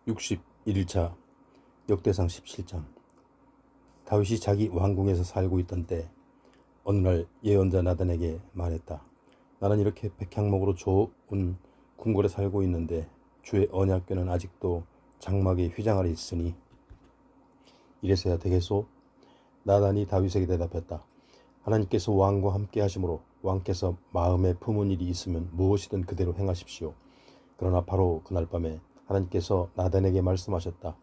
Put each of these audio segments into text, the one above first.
61차 역대상 17장. 다윗이 자기 왕궁에서 살고 있던 때 어느 날 예언자 나단에게 말했다. 나는 이렇게 백향목으로 좋은 궁궐에 살고 있는데 주의 언약궤는 아직도 장막의 휘장 아래 있으니 이래서야 되겠소? 나단이 다윗에게 대답했다. 하나님께서 왕과 함께 하심으로 왕께서 마음에 품은 일이 있으면 무엇이든 그대로 행하십시오. 그러나 바로 그날 밤에 하나님께서 나단에게 말씀하셨다.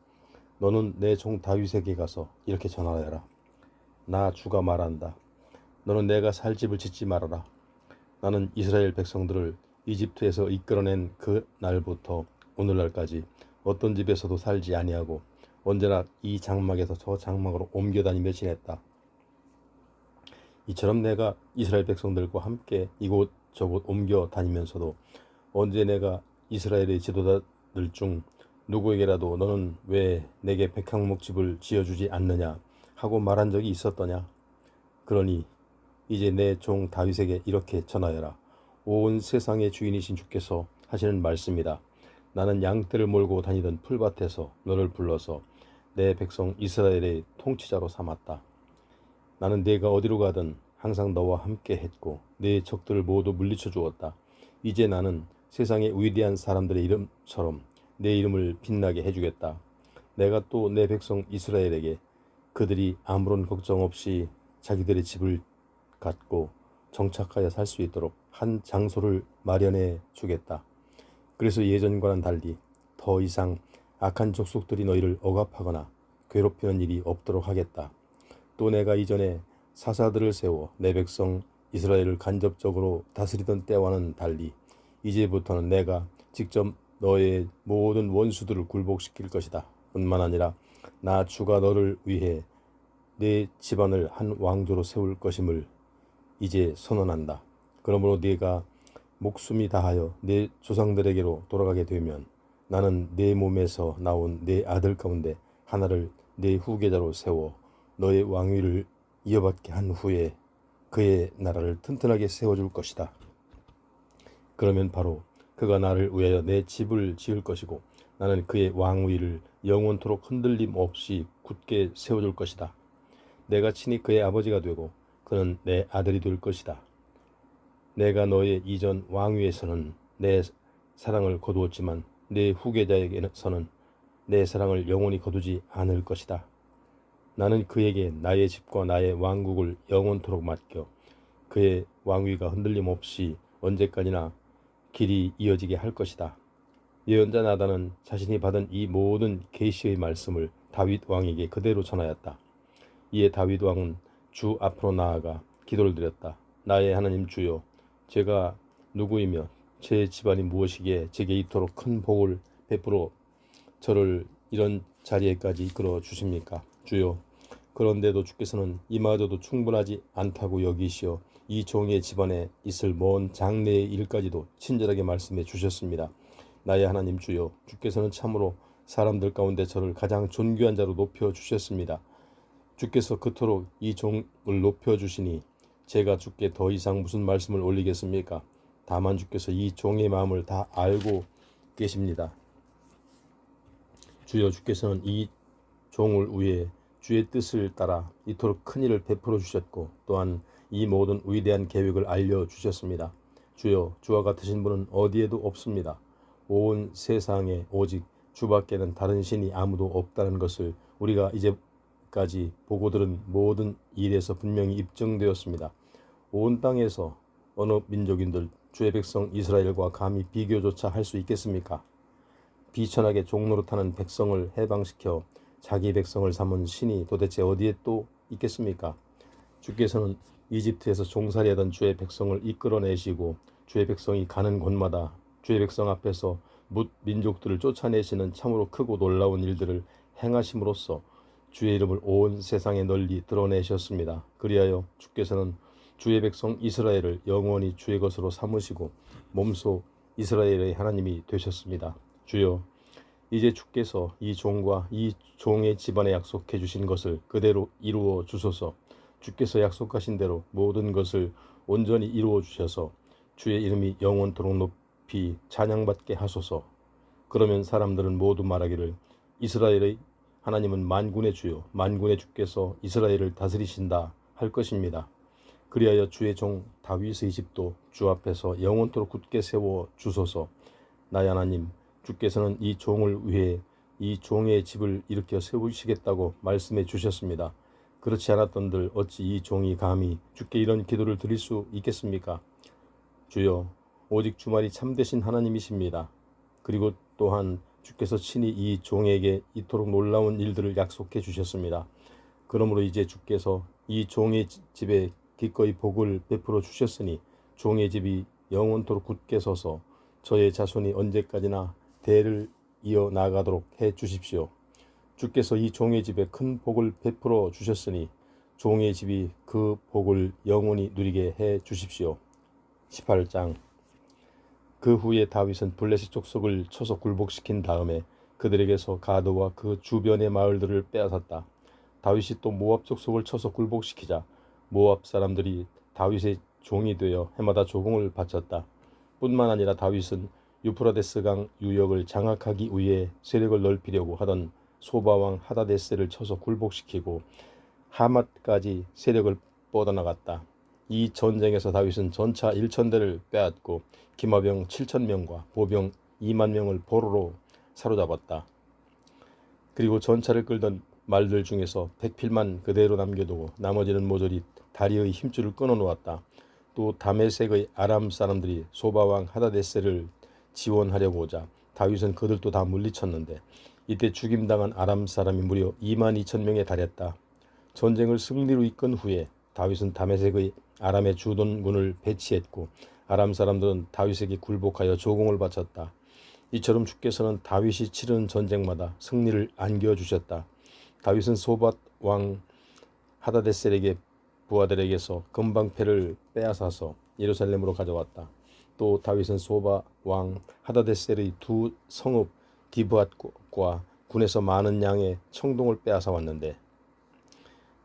너는 내 종 다윗에게 가서 이렇게 전하여라. 나 주가 말한다. 너는 내가 살 집을 짓지 말아라. 나는 이스라엘 백성들을 이집트에서 이끌어낸 그 날부터 오늘날까지 어떤 집에서도 살지 아니하고 언제나 이 장막에서 저 장막으로 옮겨다니며 지냈다. 이처럼 내가 이스라엘 백성들과 함께 이곳저곳 옮겨 다니면서도 언제 내가 이스라엘의 지도자들 중 누구에게라도 너는 왜 내게 백향목 집을 지어주지 않느냐 하고 말한 적이 있었더냐. 그러니 이제 내 종 다윗에게 이렇게 전하여라. 온 세상의 주인이신 주께서 하시는 말씀이다. 나는 양떼를 몰고 다니던 풀밭에서 너를 불러서 내 백성 이스라엘의 통치자로 삼았다. 나는 네가 어디로 가든 항상 너와 함께 했고 네 적들을 모두 물리쳐 주었다. 이제 나는 세상의 위대한 사람들의 이름처럼 내 이름을 빛나게 해주겠다. 내가 또 내 백성 이스라엘에게 그들이 아무런 걱정 없이 자기들의 집을 갖고 정착하여 살 수 있도록 한 장소를 마련해 주겠다. 그래서 예전과는 달리 더 이상 악한 족속들이 너희를 억압하거나 괴롭히는 일이 없도록 하겠다. 또 내가 이전에 사사들을 세워 내 백성 이스라엘을 간접적으로 다스리던 때와는 달리 이제부터는 내가 직접 너의 모든 원수들을 굴복시킬 것이다. 뿐만 아니라 나 주가 너를 위해 내 집안을 한 왕조로 세울 것임을 이제 선언한다. 그러므로 네가 목숨이 다하여 내 조상들에게로 돌아가게 되면 나는 내 몸에서 나온 내 아들 가운데 하나를 내 후계자로 세워 너의 왕위를 이어받게 한 후에 그의 나라를 튼튼하게 세워줄 것이다. 그러면 바로 그가 나를 위하여 내 집을 지을 것이고 나는 그의 왕위를 영원토록 흔들림 없이 굳게 세워줄 것이다. 내가 친히 그의 아버지가 되고 그는 내 아들이 될 것이다. 내가 너의 이전 왕위에서는 내 사랑을 거두었지만 내 후계자에게서는 내 사랑을 영원히 거두지 않을 것이다. 나는 그에게 나의 집과 나의 왕국을 영원토록 맡겨 그의 왕위가 흔들림 없이 언제까지나 길이 이어지게 할 것이다. 예언자 나단은 자신이 받은 이 모든 계시의 말씀을 다윗 왕에게 그대로 전하였다. 이에 다윗 왕은 주 앞으로 나아가 기도를 드렸다. 나의 하나님 주여, 제가 누구이며 제 집안이 무엇이기에 제게 이토록 큰 복을 베풀어 저를 이런 자리에까지 이끌어 주십니까? 주여, 그런데도 주께서는 이마저도 충분하지 않다고 여기시어 이 종의 집안에 있을 먼 장래의 일까지도 친절하게 말씀해 주셨습니다. 나의 하나님 주여, 주께서는 참으로 사람들 가운데 저를 가장 존귀한 자로 높여 주셨습니다. 주께서 그토록 이 종을 높여 주시니 제가 주께 더 이상 무슨 말씀을 올리겠습니까? 다만 주께서 이 종의 마음을 다 알고 계십니다. 주여, 주께서는 이 종을 위해 주의 뜻을 따라 이토록 큰 일을 베풀어 주셨고 또한 이 모든 위대한 계획을 알려주셨습니다. 주여, 주와 같으신 분은 어디에도 없습니다. 온 세상에 오직 주밖에는 다른 신이 아무도 없다는 것을 우리가 이제까지 보고 들은 모든 일에서 분명히 입증되었습니다. 온 땅에서 어느 민족인들 주의 백성 이스라엘과 감히 비교조차 할 수 있겠습니까? 비천하게 종노릇하는 백성을 해방시켜 자기 백성을 삼은 신이 도대체 어디에 또 있겠습니까? 주께서는 이집트에서 종살이하던 주의 백성을 이끌어내시고 주의 백성이 가는 곳마다 주의 백성 앞에서 뭇 민족들을 쫓아내시는 참으로 크고 놀라운 일들을 행하심으로써 주의 이름을 온 세상에 널리 드러내셨습니다. 그리하여 주께서는 주의 백성 이스라엘을 영원히 주의 것으로 삼으시고 몸소 이스라엘의 하나님이 되셨습니다. 주여, 이제 주께서 이 종과 이 종의 집안에 약속해 주신 것을 그대로 이루어 주소서. 주께서 약속하신 대로 모든 것을 온전히 이루어 주셔서 주의 이름이 영원토록 높이 찬양받게 하소서. 그러면 사람들은 모두 말하기를 이스라엘의 하나님은 만군의 주요 만군의 주께서 이스라엘을 다스리신다 할 것입니다. 그리하여 주의 종 다윗의 집도 주 앞에서 영원토록 굳게 세워 주소서. 나의 하나님, 주께서는 이 종을 위해 이 종의 집을 일으켜 세우시겠다고 말씀해 주셨습니다. 그렇지 않았던들 어찌 이 종이 감히 주께 이런 기도를 드릴 수 있겠습니까? 주여, 오직 주말이 참되신 하나님이십니다. 그리고 또한 주께서 친히 이 종에게 이토록 놀라운 일들을 약속해 주셨습니다. 그러므로 이제 주께서 이 종의 집에 기꺼이 복을 베풀어 주셨으니 종의 집이 영원토록 굳게 서서 저의 자손이 언제까지나 대를 이어 나가도록 해 주십시오. 주께서 이 종의 집에 큰 복을 베풀어 주셨으니 종의 집이 그 복을 영원히 누리게 해 주십시오. 18장. 그 후에 다윗은 블레셋 족속을 쳐서 굴복시킨 다음에 그들에게서 가드와 그 주변의 마을들을 빼앗았다. 다윗이 또 모압 족속을 쳐서 굴복시키자 모압 사람들이 다윗의 종이 되어 해마다 조공을 바쳤다. 뿐만 아니라 다윗은 유프라데스강 유역을 장악하기 위해 세력을 넓히려고 하던 소바왕 하다데셀을 쳐서 굴복시키고 하맛까지 세력을 뻗어나갔다. 이 전쟁에서 다윗은 전차 1,000대를 빼앗고 기마병 7,000명과 보병 2만 명을 포로로 사로잡았다. 그리고 전차를 끌던 말들 중에서 백필만 그대로 남겨두고 나머지는 모조리 다리의 힘줄을 끊어놓았다. 또 다메섹의 아람 사람들이 소바왕 하다데셀을 지원하려고 오자 다윗은 그들도 다 물리쳤는데 이때 죽임당한 아람 사람이 무려 22,000명에 달했다. 전쟁을 승리로 이끈 후에 다윗은 다메섹의 아람의 주둔군을 배치했고 아람 사람들은 다윗에게 굴복하여 조공을 바쳤다. 이처럼 주께서는 다윗이 치른 전쟁마다 승리를 안겨주셨다. 다윗은 소밧 왕 하다데셀에게 부하들에게서 금방패를 빼앗아서 예루살렘으로 가져왔다. 또 다윗은 소바 왕 하다데셀의 두 성읍 디브앗과 군에서 많은 양의 청동을 빼앗아 왔는데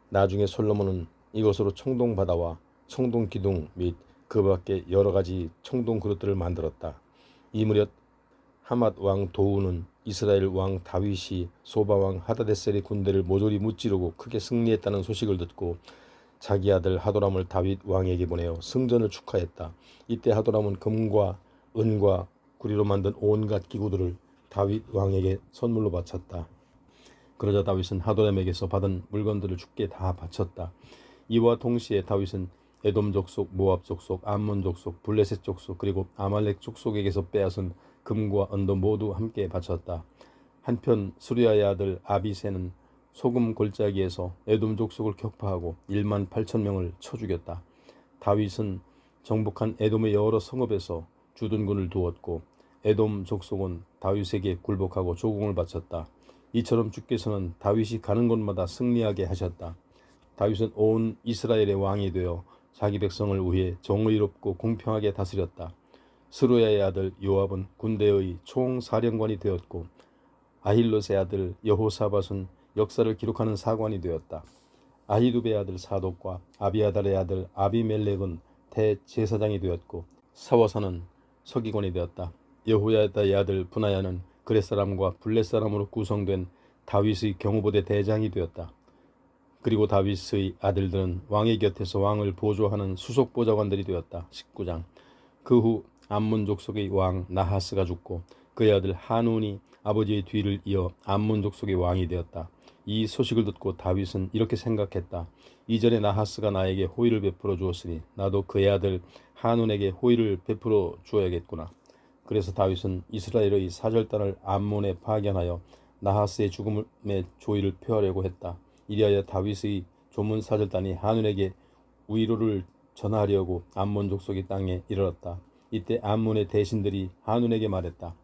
나중에 솔로몬은 이것으로 청동 바다와 청동 기둥 및 그 밖에 여러 가지 청동 그릇들을 만들었다. 이 무렵 하맛 왕 도우는 이스라엘 왕 다윗이 소바 왕 하다데셀의 군대를 모조리 무찌르고 크게 승리했다는 소식을 듣고 자기 아들 하도람을 다윗 왕에게 보내어 승전을 축하했다. 이때 하도람은 금과 은과 구리로 만든 온갖 기구들을 다윗 왕에게 선물로 바쳤다. 그러자 다윗은 하도람에게서 받은 물건들을 주께 다 바쳤다. 이와 동시에 다윗은 에돔 족속, 모압 족속, 암몬 족속, 블레셋 족속 그리고 아말렉 족속에게서 빼앗은 금과 은도 모두 함께 바쳤다. 한편 수리아의 아들 아비새는 소금 골짜기에서 에돔 족속을 격파하고 18,000명을 쳐 죽였다. 다윗은 정복한 에돔의 여러 성읍에서 주둔군을 두었고 에돔 족속은 다윗에게 굴복하고 조공을 바쳤다. 이처럼 주께서는 다윗이 가는 곳마다 승리하게 하셨다. 다윗은 온 이스라엘의 왕이 되어 자기 백성을 위해 정의롭고 공평하게 다스렸다. 스루야의 아들 요압은 군대의 총사령관이 되었고 아힐롯의 아들 여호사밧은 역사를 기록하는 사관이 되었다. 아히두베의 아들 사독과 아비아달의 아들 아비멜렉은 대제사장이 되었고 사워사는 서기관이 되었다. 여호야다의 아들 분하야는 그렛 사람과 블렛 사람으로 구성된 다윗의 경호부대 대장이 되었다. 그리고 다윗의 아들들은 왕의 곁에서 왕을 보조하는 수속 보좌관들이 되었다. 19장. 그 후 암몬 족속의 왕 나하스가 죽고 그의 아들 한운이 아버지의 뒤를 이어 암몬 족속의 왕이 되었다. 이 소식을 듣고 다윗은 이렇게 생각했다. 이전에 나하스가 나에게 호의를 베풀어 주었으니 나도 그의 아들 한운에게 호의를 베풀어 주어야겠구나. 그래서 다윗은 이스라엘의 사절단을 암몬에 파견하여 나하스의 죽음의 조의를 표하려고 했다. 이리하여 다윗의 조문 사절단이 한운에게 위로를 전하려고 암몬 족속의 땅에 이르렀다. 이때 암몬의 대신들이 한운에게 말했다.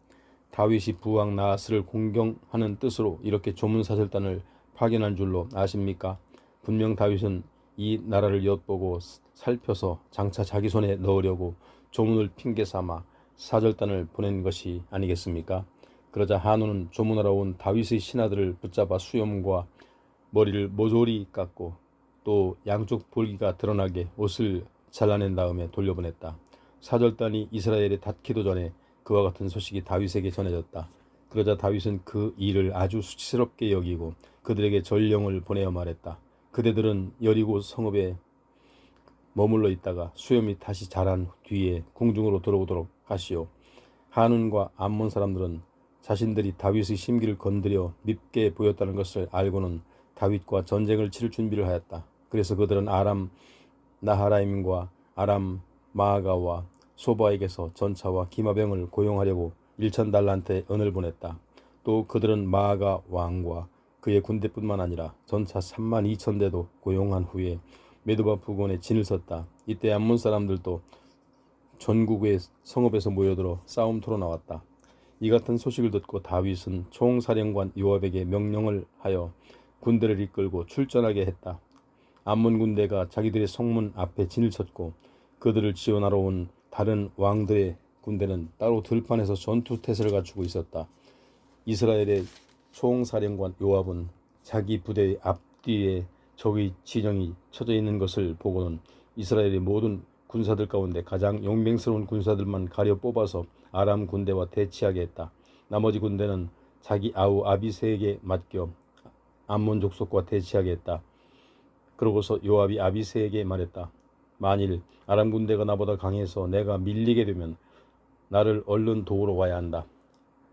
다윗이 부왕 나하스를 공경하는 뜻으로 이렇게 조문 사절단을 파견한 줄로 아십니까? 분명 다윗은 이 나라를 엿보고 살펴서 장차 자기 손에 넣으려고 조문을 핑계 삼아 사절단을 보낸 것이 아니겠습니까? 그러자 한운은 조문하러 온 다윗의 신하들을 붙잡아 수염과 머리를 모조리 깎고 또 양쪽 볼기가 드러나게 옷을 잘라낸 다음에 돌려보냈다. 사절단이 이스라엘에 닿기도 전에 그와 같은 소식이 다윗에게 전해졌다. 그러자 다윗은 그 일을 아주 수치스럽게 여기고 그들에게 전령을 보내어 말했다. 그대들은 여리고 성읍에 머물러 있다가 수염이 다시 자란 뒤에 궁중으로 들어오도록 하시오. 한운과 암몬 사람들은 자신들이 다윗의 심기를 건드려 밉게 보였다는 것을 알고는 다윗과 전쟁을 치를 준비를 하였다. 그래서 그들은 아람 나하라임과 아람 마아가와 소바에게서 전차와 기마병을 고용하려고 1,000달란트의 은을 보냈다. 또 그들은 마아가 왕과 그의 군대뿐만 아니라 전차 32,000대도 고용한 후에 메두바 부근에 진을 섰다. 이때 암몬 사람들도 전국의 성읍에서 모여들어 싸움터로 나왔다. 이 같은 소식을 듣고 다윗은 총사령관 요압에게 명령을 하여 군대를 이끌고 출전하게 했다. 암몬 군대가 자기들의 성문 앞에 진을 쳤고 그들을 지원하러 온 다른 왕들의 군대는 따로 들판에서 전투태세를 갖추고 있었다. 이스라엘의 총사령관 요압은 자기 부대의 앞뒤에 적의 진영이 쳐져 있는 것을 보고는 이스라엘의 모든 군사들 가운데 가장 용맹스러운 군사들만 가려 뽑아서 아람 군대와 대치하게 했다. 나머지 군대는 자기 아우 아비새에게 맡겨 암몬 족속과 대치하게 했다. 그러고서 요압이 아비새에게 말했다. 만일 아람 군대가 나보다 강해서 내가 밀리게 되면 나를 얼른 도우러 와야 한다.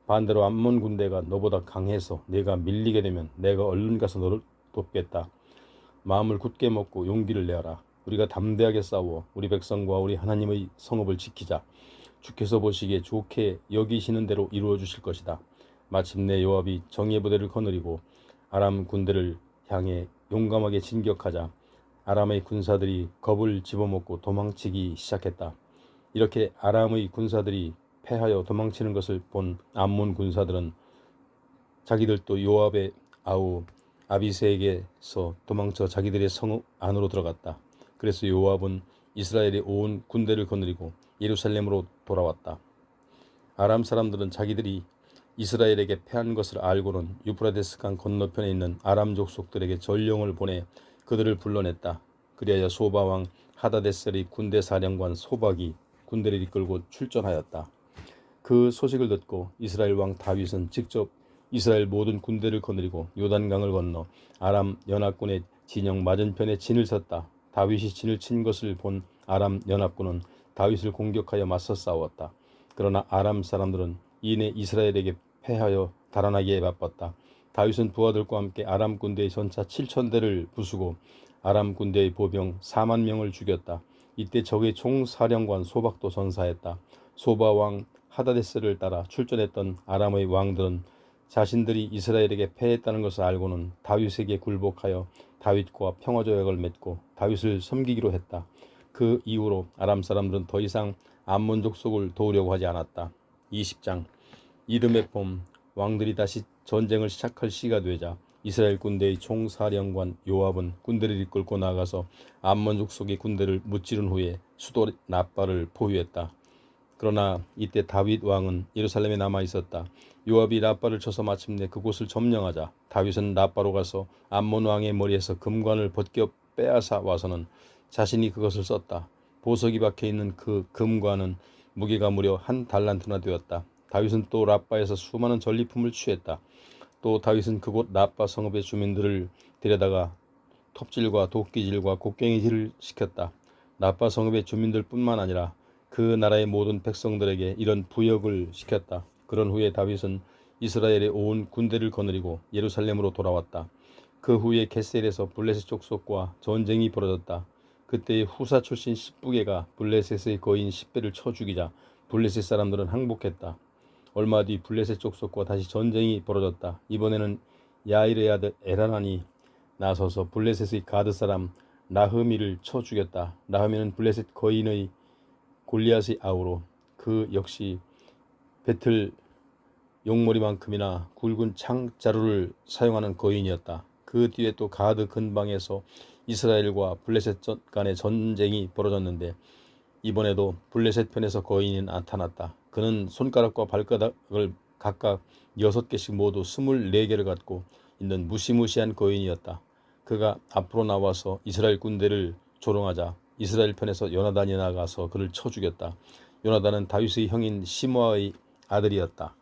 반대로 암몬 군대가 너보다 강해서 내가 밀리게 되면 내가 얼른 가서 너를 돕겠다. 마음을 굳게 먹고 용기를 내어라. 우리가 담대하게 싸워 우리 백성과 우리 하나님의 성읍을 지키자. 주께서 보시기에 좋게 여기시는 대로 이루어 주실 것이다. 마침내 요압이 정예 부대를 거느리고 아람 군대를 향해 용감하게 진격하자 아람의 군사들이 겁을 집어먹고 도망치기 시작했다. 이렇게 아람의 군사들이 패하여 도망치는 것을 본 암몬 군사들은 자기들도 요압의 아우 아비새에게서 도망쳐 자기들의 성읍 안으로 들어갔다. 그래서 요압은 이스라엘의 온 군대를 거느리고 예루살렘으로 돌아왔다. 아람 사람들은 자기들이 이스라엘에게 패한 것을 알고는 유프라데스 강 건너편에 있는 아람 족속들에게 전령을 보내 그들을 불러냈다. 그리하여 소바 왕 하다데셀의 군대 사령관 소박이 군대를 이끌고 출전하였다. 그 소식을 듣고 이스라엘 왕 다윗은 직접 이스라엘 모든 군대를 거느리고 요단강을 건너 아람 연합군의 진영 맞은편에 진을 섰다. 다윗이 진을 친 것을 본 아람 연합군은 다윗을 공격하여 맞서 싸웠다. 그러나 아람 사람들은 이내 이스라엘에게 패하여 달아나기에 바빴다. 다윗은 부하들과 함께 아람 군대의 전차 7,000대를 부수고 아람 군대의 보병 4만 명을 죽였다. 이때 적의 총사령관 소박도 전사했다. 소바 왕 하다데스를 따라 출전했던 아람의 왕들은 자신들이 이스라엘에게 패했다는 것을 알고는 다윗에게 굴복하여 다윗과 평화조약을 맺고 다윗을 섬기기로 했다. 그 이후로 아람 사람들은 더 이상 암몬 족속을 도우려고 하지 않았다. 20장 이듬해 봄 왕들이 다시 전쟁을 시작할 시가 되자 이스라엘 군대의 총사령관 요압은 군대를 이끌고 나가서 암몬 족속의 군대를 무찌른 후에 수도 라빠를 포위했다. 그러나 이때 다윗 왕은 예루살렘에 남아 있었다. 요압이 라빠를 쳐서 마침내 그곳을 점령하자 다윗은 라빠로 가서 암몬 왕의 머리에서 금관을 벗겨 빼앗아 와서는 자신이 그것을 썼다. 보석이 박혀 있는 그 금관은 무게가 무려 1달란트나 되었다. 다윗은 또 라빠에서 수많은 전리품을 취했다. 또 다윗은 그곳 라빠 성읍의 주민들을 데려다가 톱질과 도끼질과 곡괭이질을 시켰다. 라빠 성읍의 주민들뿐만 아니라 그 나라의 모든 백성들에게 이런 부역을 시켰다. 그런 후에 다윗은 이스라엘의 온 군대를 거느리고 예루살렘으로 돌아왔다. 그 후에 겟셀에서 블레셋 족속과 전쟁이 벌어졌다. 그때 후사 출신 십부게가 블레셋의 거인 10배를 쳐 죽이자 블레셋 사람들은 항복했다. 얼마 뒤 블레셋 족속과 다시 전쟁이 벌어졌다. 이번에는 야일의 아들 에라난이 나서서 블레셋의 가드 사람 나흐미를 쳐 죽였다. 나흐미는 블레셋 거인의 골리앗의 아우로 그 역시 배틀 용머리만큼이나 굵은 창자루를 사용하는 거인이었다. 그 뒤에 또 가드 근방에서 이스라엘과 블레셋 간의 전쟁이 벌어졌는데 이번에도 블레셋 편에서 거인이 나타났다. 그는 손가락과 발가락을 각각 6개씩 모두 24개를 갖고 있는 무시무시한 거인이었다. 그가 앞으로 나와서 이스라엘 군대를 조롱하자 이스라엘 편에서 요나단이 나가서 그를 쳐 죽였다. 요나단은 다윗의 형인 시므아의 아들이었다.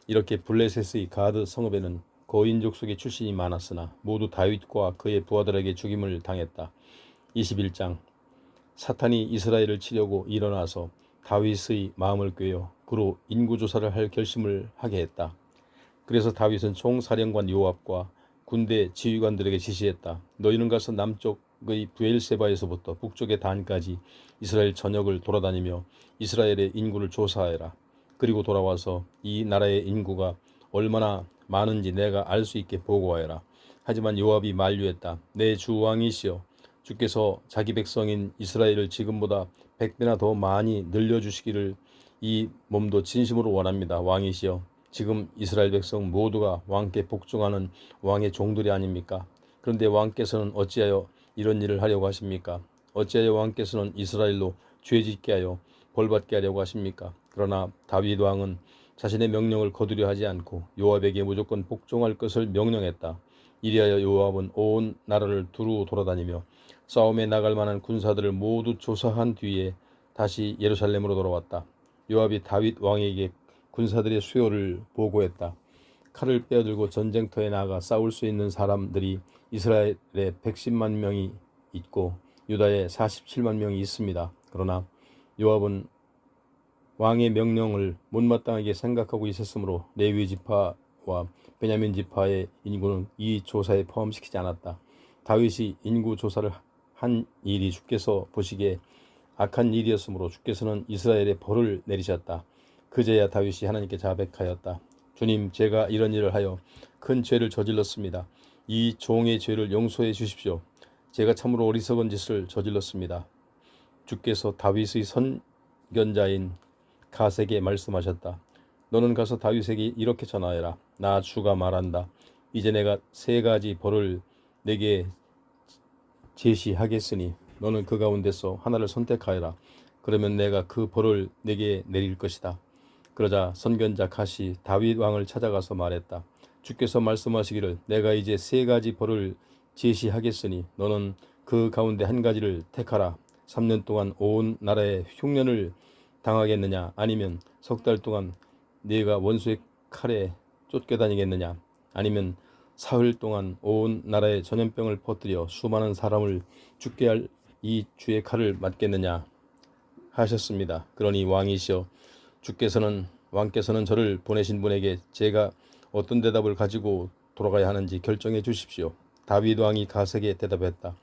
이렇게 블레셋의 가드 성읍에는 거인 족속의 출신이 많았으나 모두 다윗과 그의 부하들에게 죽임을 당했다. 21장. 사탄이 이스라엘을 치려고 일어나서 다윗의 마음을 꿰어 그로 인구조사를 할 결심을 하게 했다. 그래서 다윗은 총사령관 요압과 군대 지휘관들에게 지시했다. 너희는 가서 남쪽의 브엘세바에서부터 북쪽의 단까지 이스라엘 전역을 돌아다니며 이스라엘의 인구를 조사하여라. 그리고 돌아와서 이 나라의 인구가 얼마나 많은지 내가 알 수 있게 보고하여라. 하지만 요압이 만류했다. 내 주 왕이시여, 주께서 자기 백성인 이스라엘을 지금보다 100배나 더 많이 늘려주시기를 이 몸도 진심으로 원합니다. 왕이시여, 지금 이스라엘 백성 모두가 왕께 복종하는 왕의 종들이 아닙니까? 그런데 왕께서는 어찌하여 이런 일을 하려고 하십니까? 어찌하여 왕께서는 이스라엘로 죄짓게 하여 벌받게 하려고 하십니까? 그러나 다윗 왕은 자신의 명령을 거두려 하지 않고 요압에게 무조건 복종할 것을 명령했다. 이리하여 요압은 온 나라를 두루 돌아다니며 싸움에 나갈 만한 군사들을 모두 조사한 뒤에 다시 예루살렘으로 돌아왔다. 요압이 다윗 왕에게 군사들의 수요를 보고했다. 칼을 빼어들고 전쟁터에 나가 싸울 수 있는 사람들이 이스라엘에 110만 명이 있고 유다에 47만 명이 있습니다. 그러나 요압은 왕의 명령을 못마땅하게 생각하고 있었으므로 레위 지파와 베냐민 지파의 인구는 이 조사에 포함시키지 않았다. 다윗이 인구 조사를 한 일이 주께서 보시기에 악한 일이었으므로 주께서는 이스라엘에 벌을 내리셨다. 그제야 다윗이 하나님께 자백하였다. 주님, 제가 이런 일을 하여 큰 죄를 저질렀습니다. 이 종의 죄를 용서해 주십시오. 제가 참으로 어리석은 짓을 저질렀습니다. 주께서 다윗의 선견자인 갓에게 말씀하셨다. 너는 가서 다윗에게 이렇게 전하여라. 나 주가 말한다. 이제 내가 3가지 벌을 내게 제시하겠으니 너는 그 가운데서 하나를 선택하여라. 그러면 내가 그 벌을 내게 내릴 것이다. 그러자 선견자 갓이 다윗 왕을 찾아가서 말했다. 주께서 말씀하시기를 내가 이제 3가지 벌을 제시하겠으니 너는 그 가운데 한 가지를 택하라. 3년 동안 온 나라에 흉년을 당하겠느냐, 아니면 석 달 동안 네가 원수의 칼에 쫓겨다니겠느냐, 아니면 사흘 동안 온 나라에 전염병을 퍼뜨려 수많은 사람을 죽게 할 이 주의 칼을 맞겠느냐 하셨습니다. 그러니 왕이시여, 왕께서는 저를 보내신 분에게 제가 어떤 대답을 가지고 돌아가야 하는지 결정해 주십시오. 다윗 왕이 갓에게 대답했다.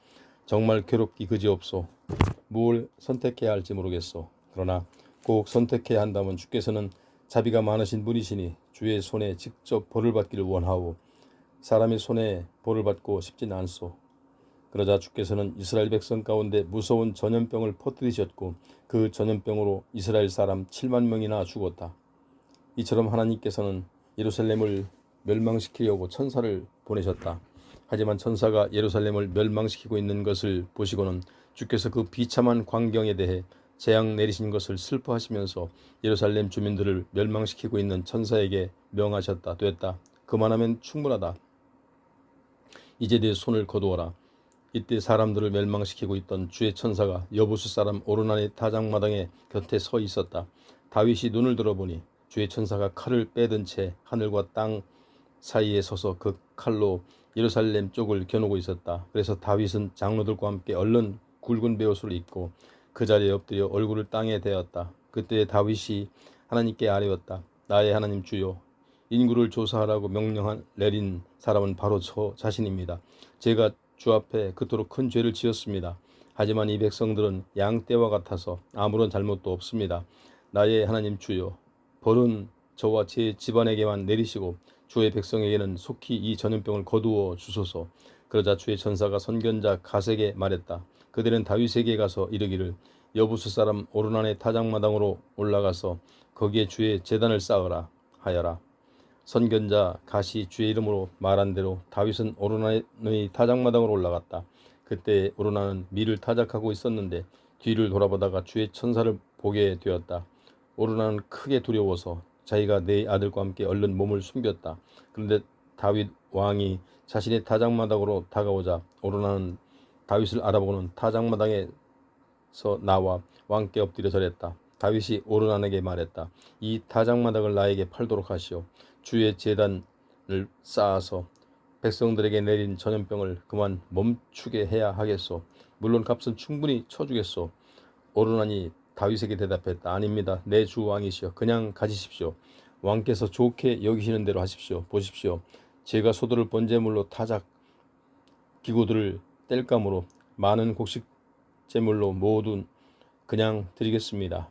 정말 괴롭기 그지없소. 무엇을 선택해야 할지 모르겠소. 그러나 꼭 선택해야 한다면 주께서는 자비가 많으신 분이시니 주의 손에 직접 벌을 받기를 원하오. 사람의 손에 벌을 받고 싶지는 않소. 그러자 주께서는 이스라엘 백성 가운데 무서운 전염병을 퍼뜨리셨고 그 전염병으로 이스라엘 사람 7만 명이나 죽었다. 이처럼 하나님께서는 예루살렘을 멸망시키려고 천사를 보내셨다. 하지만 천사가 예루살렘을 멸망시키고 있는 것을 보시고는 주께서 그 비참한 광경에 대해 재앙 내리신 것을 슬퍼하시면서 예루살렘 주민들을 멸망시키고 있는 천사에게 명하셨다. 됐다. 그만하면 충분하다. 이제 네 손을 거두어라. 이때 사람들을 멸망시키고 있던 주의 천사가 여부수 사람 오르난의 타작마당에 곁에 서 있었다. 다윗이 눈을 들어보니 주의 천사가 칼을 빼든 채 하늘과 땅 사이에 서서 그 칼로 예루살렘 쪽을 겨누고 있었다. 그래서 다윗은 장로들과 함께 얼른 굵은 베옷을 입고 그 자리에 엎드려 얼굴을 땅에 대었다. 그때 다윗이 하나님께 아뢰었다. 나의 하나님 주여, 인구를 조사하라고 명령 내린 사람은 바로 저 자신입니다. 제가 주 앞에 그토록 큰 죄를 지었습니다. 하지만 이 백성들은 양떼와 같아서 아무런 잘못도 없습니다. 나의 하나님 주여, 벌은 저와 제 집안에게만 내리시고 주의 백성에게는 속히 이 전염병을 거두어 주소서. 그러자 주의 천사가 선견자 갓에게 말했다. 그들은 다윗에게 가서 이르기를 여부수 사람 오르난의 타작마당으로 올라가서 거기에 주의 제단을 쌓으라 하여라. 선견자 갓이 주의 이름으로 말한 대로 다윗은 오르난의 타작마당으로 올라갔다. 그때 오르난은 밀을 타작하고 있었는데 뒤를 돌아보다가 주의 천사를 보게 되었다. 오르난은 크게 두려워서 자기가 네 아들과 함께 얼른 몸을 숨겼다. 그런데 다윗 왕이 자신의 타작마당으로 다가오자 오르난은 다윗을 알아보고는 타작마당에서 나와 왕께 엎드려 절했다. 다윗이 오르난에게 말했다. 이 타작마당을 나에게 팔도록 하시오. 주의 제단을 쌓아서 백성들에게 내린 전염병을 그만 멈추게 해야 하겠소. 물론 값은 충분히 쳐주겠소. 오르나니 다윗에게 대답했다. 아닙니다. 내 주 왕이시여, 그냥 가지십시오. 왕께서 좋게 여기시는 대로 하십시오. 보십시오. 제가 소들을 번제물로 타작 기구들을 뗄감으로 많은 곡식 제물로 모두 그냥 드리겠습니다.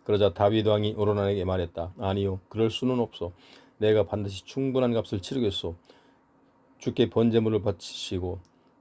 그러자 다윗 왕이 오르나에게 말했다. 아니요, 그럴 수는 없소. 내가 반드시 충분한 값을 치르겠소. 주께 번제물을 바치시고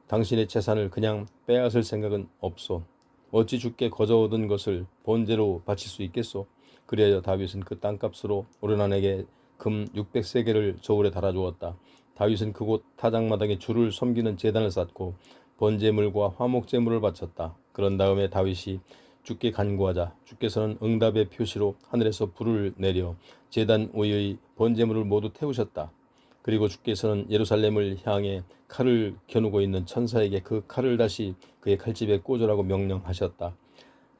당신의 재산을 그냥 빼앗을 생각은 없소. 어찌 주께 거저 얻은 것을 번제로 바칠 수 있겠소? 그리하여 다윗은 그 땅값으로 오르난에게 금 600세겔을 저울에 달아주었다. 다윗은 그곳 타작마당에 주를 섬기는 제단을 쌓고 번제물과 화목제물을 바쳤다. 그런 다음에 다윗이 주께 간구하자 주께서는 응답의 표시로 하늘에서 불을 내려 제단 위의 번제물을 모두 태우셨다. 그리고 주께서는 예루살렘을 향해 칼을 겨누고 있는 천사에게 그 칼을 다시 그의 칼집에 꽂으라고 명령하셨다.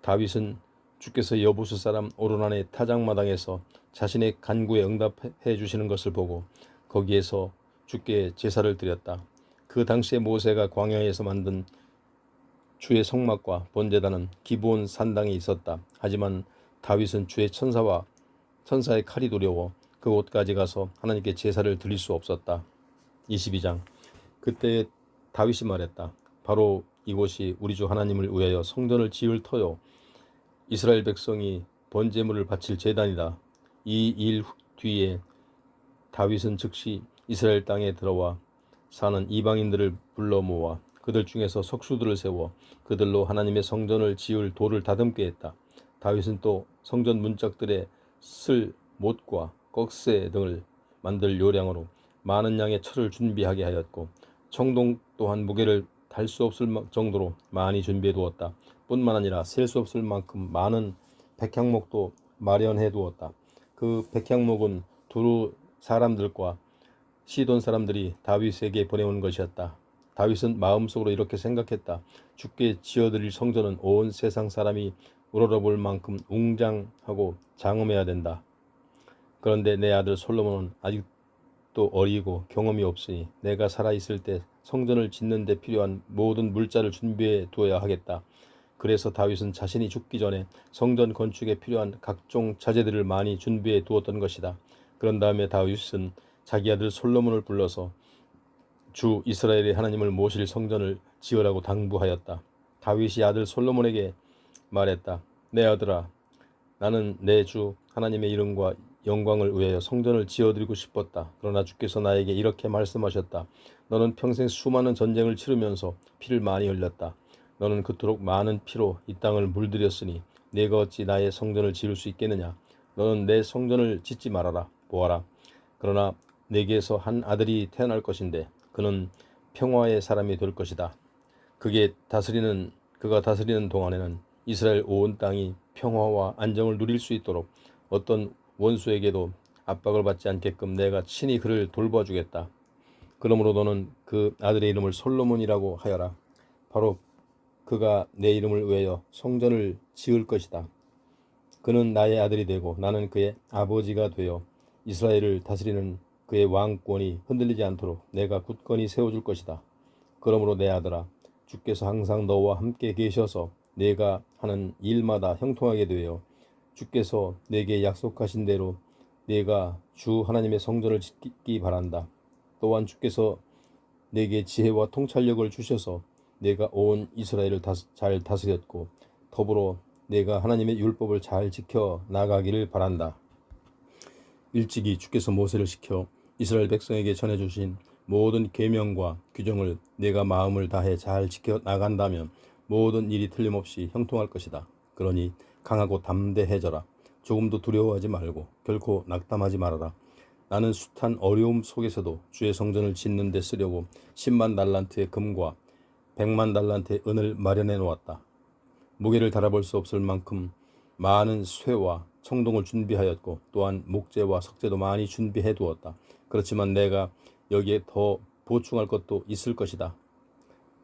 다윗은 주께서 여부수 사람 오르난의 타작마당에서 자신의 간구에 응답해 주시는 것을 보고 거기에서 주께 제사를 드렸다. 그 당시에 모세가 광야에서 만든 주의 성막과 번제단은 기브온 산당에 있었다. 하지만 다윗은 주의 천사의 칼이 두려워 그곳까지 가서 하나님께 제사를 드릴 수 없었다. 22장. 그때 다윗이 말했다. 바로 이곳이 우리 주 하나님을 위하여 성전을 지을 터요. 이스라엘 백성이 번제물을 바칠 제단이다. 이 일 뒤에 다윗은 즉시 이스라엘 땅에 들어와 사는 이방인들을 불러 모아 그들 중에서 석수들을 세워 그들로 하나님의 성전을 지을 돌을 다듬게 했다. 다윗은 또 성전 문짝들에 쓸 못과 꺽쇠 등을 만들 요량으로 많은 양의 철을 준비하게 하였고 청동 또한 무게를 달 수 없을 정도로 많이 준비해 두었다. 뿐만 아니라 셀 수 없을 만큼 많은 백향목도 마련해 두었다. 그 백향목은 두루 사람들과 시돈 사람들이 다윗에게 보내온 것이었다. 다윗은 마음속으로 이렇게 생각했다. 주께 지어드릴 성전은 온 세상 사람이 우러러볼 만큼 웅장하고 장엄해야 된다. 그런데 내 아들 솔로몬은 아직도 어리고 경험이 없으니 내가 살아있을 때 성전을 짓는 데 필요한 모든 물자를 준비해 두어야 하겠다. 그래서 다윗은 자신이 죽기 전에 성전 건축에 필요한 각종 자재들을 많이 준비해 두었던 것이다. 그런 다음에 다윗은 자기 아들 솔로몬을 불러서 주 이스라엘의 하나님을 모실 성전을 지으라고 당부하였다. 다윗이 아들 솔로몬에게 말했다. 내 아들아, 나는 내 주 하나님의 이름과 영광을 위하여 성전을 지어드리고 싶었다. 그러나 주께서 나에게 이렇게 말씀하셨다. 너는 평생 수많은 전쟁을 치르면서 피를 많이 흘렸다. 너는 그토록 많은 피로 이 땅을 물들였으니 내가 어찌 나의 성전을 지을 수 있겠느냐. 너는 내 성전을 짓지 말아라. 보아라. 그러나 내게서 한 아들이 태어날 것인데 그는 평화의 사람이 될 것이다. 그가 다스리는 동안에는 이스라엘 온 땅이 평화와 안정을 누릴 수 있도록 어떤 원수에게도 압박을 받지 않게끔 내가 친히 그를 돌봐주겠다. 그러므로 너는 그 아들의 이름을 솔로몬이라고 하여라. 바로 그가 내 이름을 위하여 성전을 지을 것이다. 그는 나의 아들이 되고 나는 그의 아버지가 되어 이스라엘을 다스리는 그의 왕권이 흔들리지 않도록 내가 굳건히 세워줄 것이다. 그러므로 내 아들아, 주께서 항상 너와 함께 계셔서 내가 하는 일마다 형통하게 되어 주께서 내게 약속하신 대로 내가 주 하나님의 성전을 짓기 바란다. 또한 주께서 내게 지혜와 통찰력을 주셔서 내가 온 이스라엘을 잘 다스렸고 더불어 내가 하나님의 율법을 잘 지켜 나가기를 바란다. 일찍이 주께서 모세를 시켜 이스라엘 백성에게 전해주신 모든 계명과 규정을 내가 마음을 다해 잘 지켜 나간다면 모든 일이 틀림없이 형통할 것이다. 그러니 강하고 담대해져라. 조금도 두려워하지 말고 결코 낙담하지 말아라. 나는 숱한 어려움 속에서도 주의 성전을 짓는 데 쓰려고 10만 달란트의 금과 100만 달란트의 은을 마련해 놓았다. 무게를 달아볼 수 없을 만큼 많은 쇠와 청동을 준비하였고 또한 목재와 석재도 많이 준비해 두었다. 그렇지만 내가 여기에 더 보충할 것도 있을 것이다.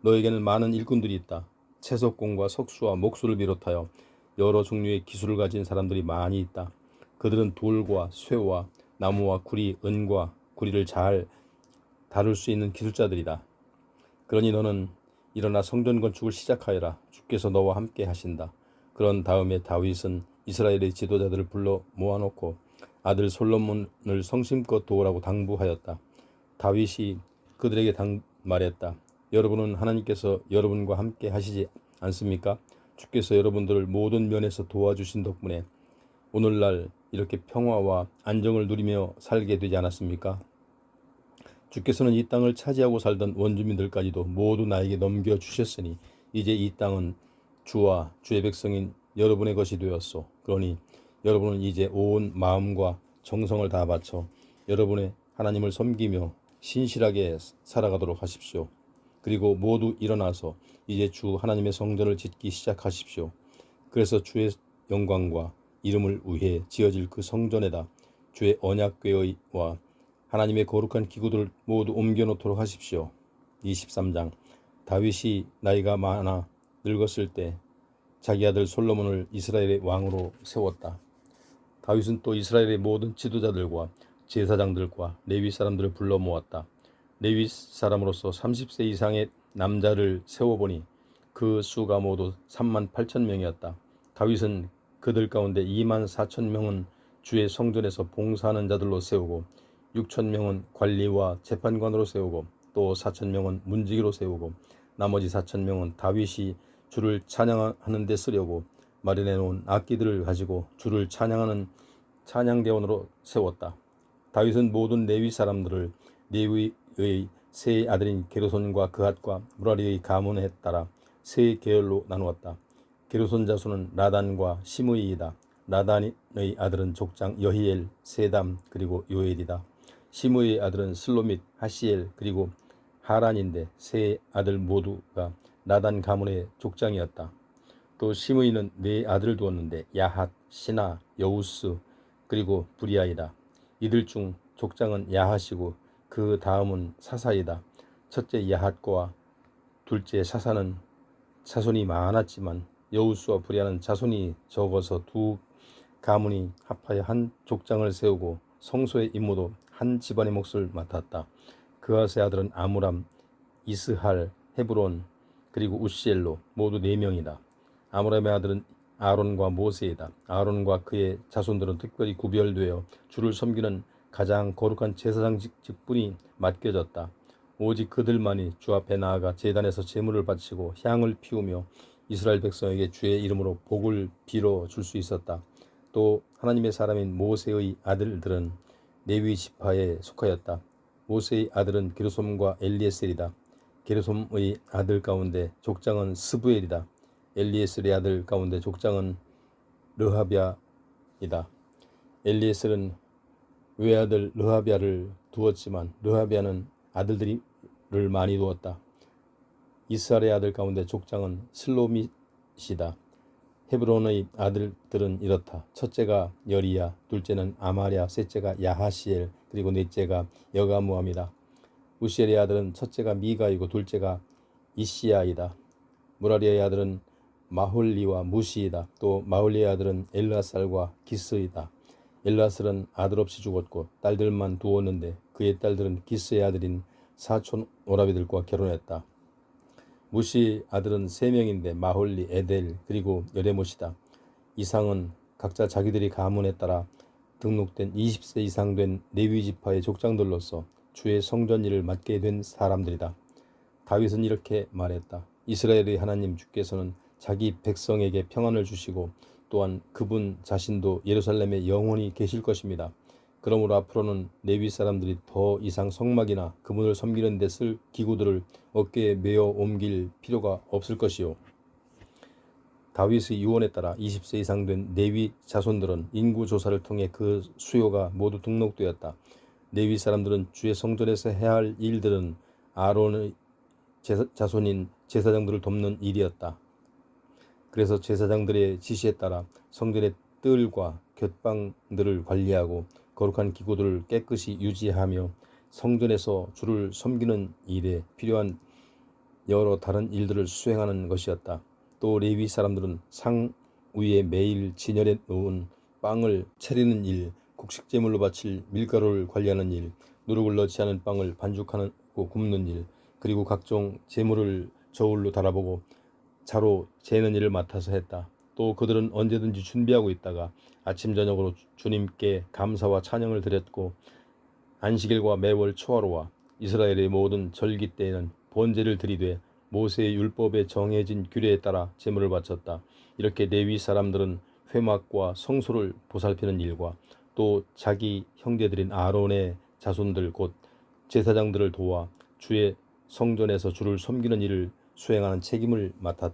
너에게는 많은 일꾼들이 있다. 채석공과 석수와 목수를 비롯하여 여러 종류의 기술을 가진 사람들이 많이 있다. 그들은 돌과 쇠와 나무와 구리, 은과 구리를 잘 다룰 수 있는 기술자들이다. 그러니 너는 일어나 성전 건축을 시작하여라. 주께서 너와 함께 하신다. 그런 다음에 다윗은 이스라엘의 지도자들을 불러 모아놓고 아들 솔로몬을 성심껏 도우라고 당부하였다. 다윗이 그들에게 말했다. 여러분은 하나님께서 여러분과 함께 하시지 않습니까? 주께서 여러분들을 모든 면에서 도와주신 덕분에 오늘날 이렇게 평화와 안정을 누리며 살게 되지 않았습니까? 주께서는 이 땅을 차지하고 살던 원주민들까지도 모두 나에게 넘겨주셨으니 이제 이 땅은 주와 주의 백성인 여러분의 것이 되었소. 그러니 여러분은 이제 온 마음과 정성을 다 바쳐 여러분의 하나님을 섬기며 신실하게 살아가도록 하십시오. 그리고 모두 일어나서 이제 주 하나님의 성전을 짓기 시작하십시오. 그래서 주의 영광과 이름을 위해 지어질 그 성전에다 주의 언약궤와 하나님의 거룩한 기구들을 모두 옮겨놓도록 하십시오. 23장. 다윗이 나이가 많아 늙었을 때 자기 아들 솔로몬을 이스라엘의 왕으로 세웠다. 다윗은 또 이스라엘의 모든 지도자들과 제사장들과 레위 사람들을 불러 모았다. 레위 사람으로서 30세 이상의 남자를 세워보니 그 수가 모두 38,000명이었다. 다윗은 그들 가운데 24,000명은 주의 성전에서 봉사하는 자들로 세우고 6,000명은 관리와 재판관으로 세우고 또 4,000명은 문지기로 세우고 나머지 4,000명은 다윗이 주를 찬양하는 데 쓰려고 마련해 놓은 악기들을 가지고 주를 찬양하는 찬양대원으로 세웠다. 다윗은 모든 레위 사람들을 레위의 세 아들인 게르손과 그핫과 무라리의 가문에 따라 세 계열로 나누었다. 게르손 자손은 라단과 시므이이다. 라단의 아들은 족장 여히엘, 세담 그리고 요엘이다. 시므이의 아들은 슬로밋, 하시엘 그리고 하란인데 세 아들 모두가 라단 가문의 족장이었다. 또 시므이는 네 아들을 두었는데 야핫, 시나, 여우스 그리고 브리아이다. 이들 중 족장은 야핫이고 그 다음은 사사이다. 첫째 야핫과 둘째 사사는 자손이 많았지만 여우스와 브리아는 자손이 적어서 두 가문이 합하여 한 족장을 세우고 성소의 임무도 한 집안의 몫을 맡았다. 그아스의 아들은 아므람, 이스할, 헤브론 그리고 우시엘로 모두 4명이다. 아므람의 아들은 아론과 모세이다. 아론과 그의 자손들은 특별히 구별되어 주를 섬기는 가장 거룩한 제사장 직분이 맡겨졌다. 오직 그들만이 주 앞에 나아가 제단에서 제물을 바치고 향을 피우며 이스라엘 백성에게 주의 이름으로 복을 빌어 줄 수 있었다. 또 하나님의 사람인 모세의 아들들은 레위 지파에 속하였다. 모세의 아들은 게르솜과 엘리에셀이다. 게르솜의 아들 가운데 족장은 스부엘이다. 엘리에셀의 아들 가운데 족장은 르하비아이다. 엘리에셀은 외아들 르하비아를 두었지만 르하비아는 아들들을 많이 두었다. 이스라엘의 아들 가운데 족장은 슬로밋이다. 헤브론의 아들들은 이렇다. 첫째가 여리야, 둘째는 아마랴, 셋째가 야하시엘, 그리고 넷째가 여가무함이다. 우시엘의 아들은 첫째가 미가이고 둘째가 이시야이다. 무라리아의 아들은 마홀리와 무시이다. 또 마홀리의 아들은 엘라살과 기스이다. 엘라살은 아들 없이 죽었고 딸들만 두었는데 그의 딸들은 기스의 아들인 사촌 오라비들과 결혼했다. 무시 아들은 3명인데 마홀리, 에델 그리고 여레못이다. 이상은 각자 자기들이 가문에 따라 등록된 20세 이상 된 레위 지파의 족장들로서 주의 성전 일을 맡게 된 사람들이다. 다윗은 이렇게 말했다. 이스라엘의 하나님 주께서는 자기 백성에게 평안을 주시고 또한 그분 자신도 예루살렘에 영원히 계실 것입니다. 그러므로 앞으로는 레위 사람들이 더 이상 성막이나 그분을 섬기는 데 쓸 기구들을 어깨에 메어 옮길 필요가 없을 것이요. 다윗의 유언에 따라 20세 이상 된 레위 자손들은 인구 조사를 통해 그 수요가 모두 등록되었다. 레위 사람들은 주의 성전에서 해야 할 일들은 아론의 자손인 제사장들을 돕는 일이었다. 그래서 제사장들의 지시에 따라 성전의 뜰과 곁방들을 관리하고 거룩한 기구들을 깨끗이 유지하며 성전에서 주를 섬기는 일에 필요한 여러 다른 일들을 수행하는 것이었다. 또 레위 사람들은 상 위에 매일 진열해 놓은 빵을 차리는 일, 곡식제물로 바칠 밀가루를 관리하는 일, 누룩을 넣지 않은 빵을 반죽하고 굽는 일, 그리고 각종 제물을 저울로 달아보고 자로 재는 일을 맡아서 했다. 또 그들은 언제든지 준비하고 있다가 아침 저녁으로 주님께 감사와 찬양을 드렸고 안식일과 매월 초하루와 이스라엘의 모든 절기 때에는 번제를 드리되 모세의 율법에 정해진 규례에 따라 제물을 바쳤다. 이렇게 레위 사람들은 회막과 성소를 보살피는 일과 또 자기 형제들인 아론의 자손들 곧 제사장들을 도와 주의 성전에서 주를 섬기는 일을 수행하는 책임을 맡았다.